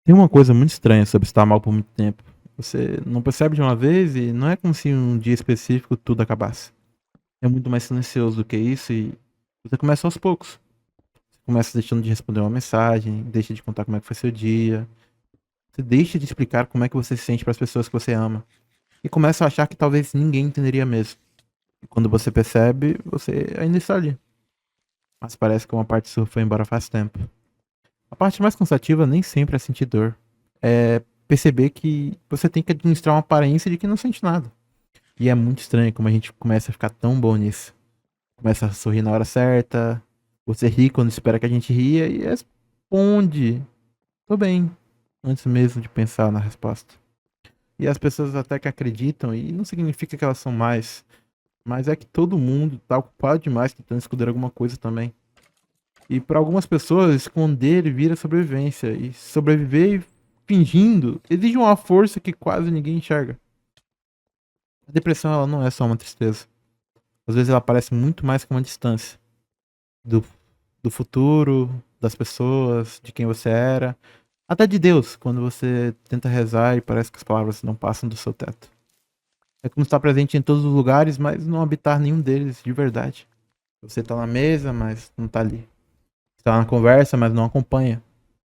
Tem uma coisa muito estranha sobre estar mal por muito tempo. Você não percebe de uma vez e não é como se um dia específico tudo acabasse. É muito mais silencioso do que isso e você começa aos poucos. Você começa deixando de responder uma mensagem, deixa de contar como é que foi seu dia. Você deixa de explicar como é que você se sente para as pessoas que você ama. E começa a achar que talvez ninguém entenderia mesmo. E quando você percebe, você ainda está ali. Mas parece que uma parte sua foi embora faz tempo. A parte mais cansativa nem sempre é sentir dor. É perceber que você tem que administrar uma aparência de que não sente nada. E é muito estranho como a gente começa a ficar tão bom nisso. Começa a sorrir na hora certa, você ri quando espera que a gente ria e responde, tô bem, antes mesmo de pensar na resposta. E as pessoas até que acreditam, e não significa que elas são mais, mas é que todo mundo tá ocupado demais tentando esconder alguma coisa também. E para algumas pessoas, esconder vira sobrevivência. E sobreviver fingindo exige uma força que quase ninguém enxerga. A depressão, ela não é só uma tristeza. Às vezes ela parece muito mais que uma distância do, do futuro, das pessoas, de quem você era, até de Deus, quando você tenta rezar e parece que as palavras não passam do seu teto. É como estar presente em todos os lugares, mas não habitar nenhum deles de verdade. Você tá na mesa, mas não tá ali. Está na conversa, mas não acompanha.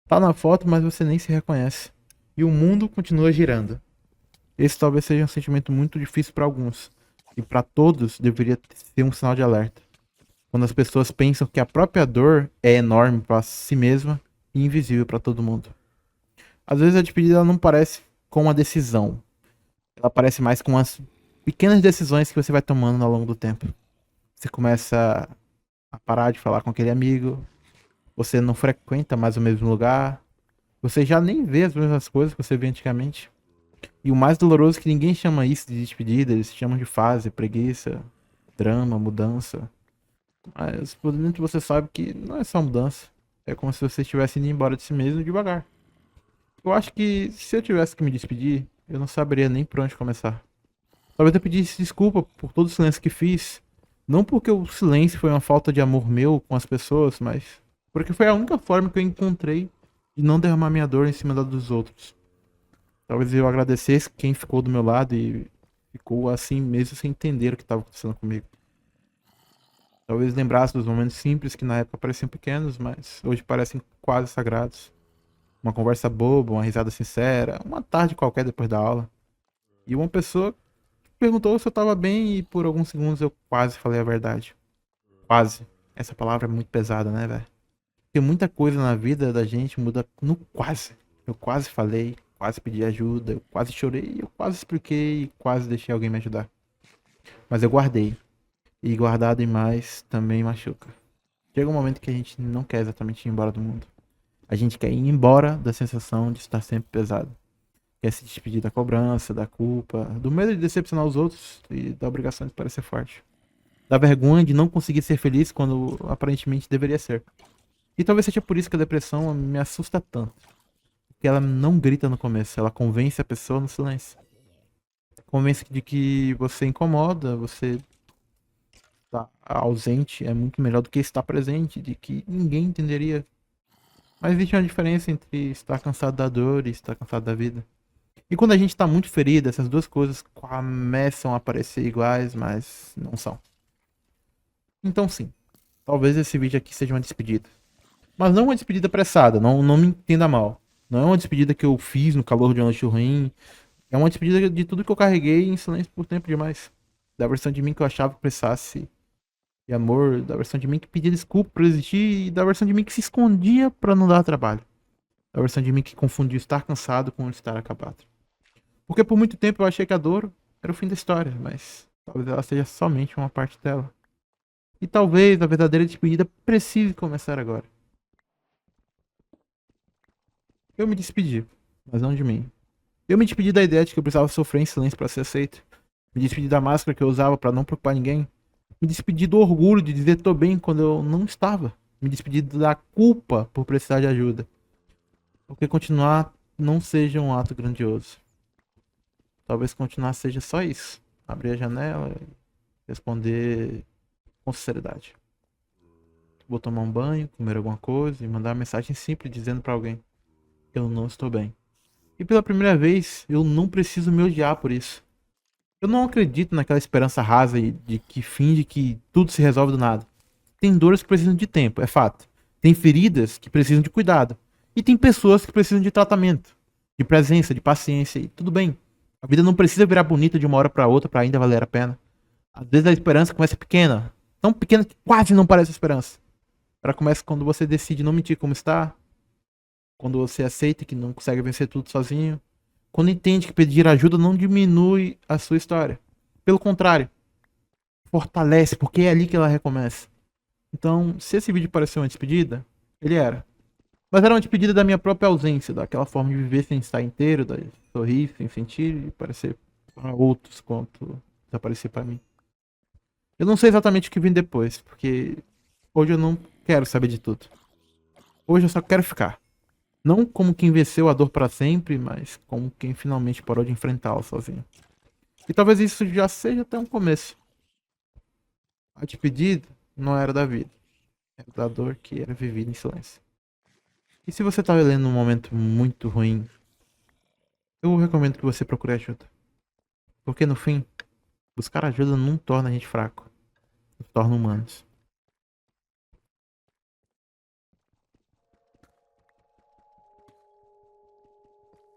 Tá na foto, mas você nem se reconhece. E o mundo continua girando. Esse talvez seja um sentimento muito difícil para alguns. E para todos deveria ser um sinal de alerta. Quando as pessoas pensam que a própria dor é enorme para si mesma e invisível para todo mundo. Às vezes a despedida ela não parece com uma decisão. Ela parece mais com as pequenas decisões que você vai tomando ao longo do tempo. Você começa a parar de falar com aquele amigo. Você não frequenta mais o mesmo lugar. Você já nem vê as mesmas coisas que você via antigamente. E o mais doloroso é que ninguém chama isso de despedida, eles chamam de fase, preguiça, drama, mudança. Mas por dentro você sabe que não é só mudança. É como se você estivesse indo embora de si mesmo devagar. Eu acho que se eu tivesse que me despedir, eu não saberia nem por onde começar. Talvez eu pedisse desculpa por todo o silêncio que fiz. Não porque o silêncio foi uma falta de amor meu com as pessoas, mas porque foi a única forma que eu encontrei de não derramar minha dor em cima da dos outros. Talvez eu agradecesse quem ficou do meu lado e ficou assim mesmo sem entender o que estava acontecendo comigo. Talvez lembrasse dos momentos simples que na época pareciam pequenos, mas hoje parecem quase sagrados. Uma conversa boba, uma risada sincera, uma tarde qualquer depois da aula. E uma pessoa perguntou se eu estava bem e por alguns segundos eu quase falei a verdade. Quase. Essa palavra é muito pesada, né, velho? Tem muita coisa na vida da gente muda no quase. Eu quase falei, quase pedi ajuda, eu quase chorei, eu quase expliquei, quase deixei alguém me ajudar. Mas eu guardei. E guardar demais também machuca. Chega um momento que a gente não quer exatamente ir embora do mundo. A gente quer ir embora da sensação de estar sempre pesado. Quer se despedir da cobrança, da culpa, do medo de decepcionar os outros e da obrigação de parecer forte. Da vergonha de não conseguir ser feliz quando aparentemente deveria ser. E talvez seja por isso que a depressão me assusta tanto. Porque ela não grita no começo, ela convence a pessoa no silêncio. Convence de que você incomoda, você tá ausente é muito melhor do que estar presente, de que ninguém entenderia. Mas existe uma diferença entre estar cansado da dor e estar cansado da vida. E quando a gente tá muito ferido, essas duas coisas começam a parecer iguais, mas não são. Então sim, talvez esse vídeo aqui seja uma despedida. Mas não uma despedida apressada, não me entenda mal. Não é uma despedida que eu fiz no calor de uma noite ruim. É uma despedida de tudo que eu carreguei em silêncio por tempo demais. Da versão de mim que eu achava que precisasse de amor, da versão de mim que pedia desculpa por existir e da versão de mim que se escondia pra não dar trabalho. Da versão de mim que confundia estar cansado com estar acabado. Porque por muito tempo eu achei que a dor era o fim da história, mas talvez ela seja somente uma parte dela. E talvez a verdadeira despedida precise começar agora. Eu me despedi, mas não de mim. Eu me despedi da ideia de que eu precisava sofrer em silêncio para ser aceito. Me despedi da máscara que eu usava para não preocupar ninguém. Me despedi do orgulho de dizer tô bem quando eu não estava. Me despedi da culpa por precisar de ajuda. Porque continuar não seja um ato grandioso. Talvez continuar seja só isso. Abrir a janela e responder com sinceridade. Vou tomar um banho, comer alguma coisa e mandar uma mensagem simples dizendo pra alguém. eu não estou bem. E pela primeira vez, eu não preciso me odiar por isso. Eu não acredito naquela esperança rasa de que finge que tudo se resolve do nada. Tem dores que precisam de tempo, é fato. Tem feridas que precisam de cuidado. E tem pessoas que precisam de tratamento, de presença, de paciência. E tudo bem. A vida não precisa virar bonita de uma hora pra outra pra ainda valer a pena. Às vezes a esperança começa pequena. Tão pequena que quase não parece esperança. Ela começa quando você decide não mentir como está. Quando você aceita que não consegue vencer tudo sozinho. Quando entende que pedir ajuda não diminui a sua história. Pelo contrário, fortalece, porque é ali que ela recomeça. Então, se esse vídeo pareceu uma despedida, ele era. Mas era uma despedida da minha própria ausência, daquela forma de viver sem estar inteiro, de sorrir sem sentir e parecer para outros quanto desaparecer para mim. Eu não sei exatamente o que vem depois, porque hoje eu não quero saber de tudo. Hoje eu só quero ficar. Não como quem venceu a dor para sempre, mas como quem finalmente parou de enfrentá-la sozinho. E talvez isso já seja até um começo. A despedida não era da vida, era da dor que era vivida em silêncio. E se você tá vivendo um momento muito ruim, eu recomendo que você procure ajuda. Porque no fim, buscar ajuda não torna a gente fraco, nos torna humanos.